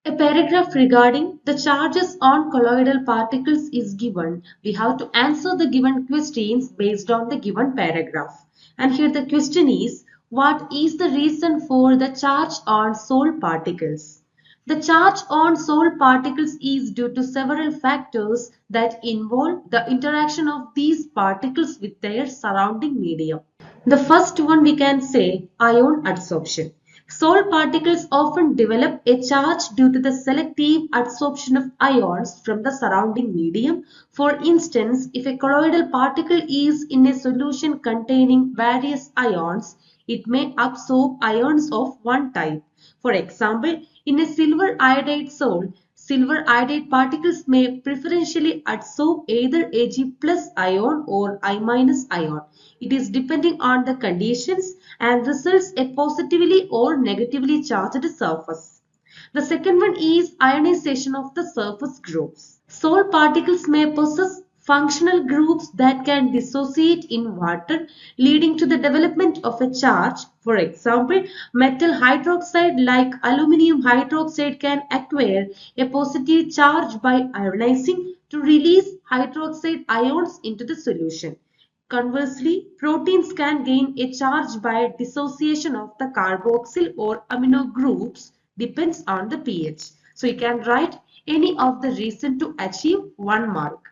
A paragraph regarding the charges on colloidal particles is given. We have to answer the given questions based on the given paragraph. And here the question is, what is the reason for the charge on soil particles? The charge on soil particles is due to several factors that involve the interaction of these particles with their surrounding medium. The first one we can say ion adsorption. Soil particles often develop a charge due to the selective adsorption of ions from the surrounding medium. For instance, if a colloidal particle is in a solution containing various ions, it may absorb ions of one type. For example, in a silver iodide salt, silver iodide particles may preferentially adsorb either Ag plus ion or I minus ion. It is depending on the conditions and results a positively or negatively charged surface. The second one is ionization of the surface groups. Soil particles may possess functional groups that can dissociate in water, leading to the development of a charge. For example, metal hydroxide like aluminum hydroxide can acquire a positive charge by ionizing to release hydroxide ions into the solution. Conversely, proteins can gain a charge by dissociation of the carboxyl or amino groups, depends on the pH. So you can write any of the reason to achieve 1 mark.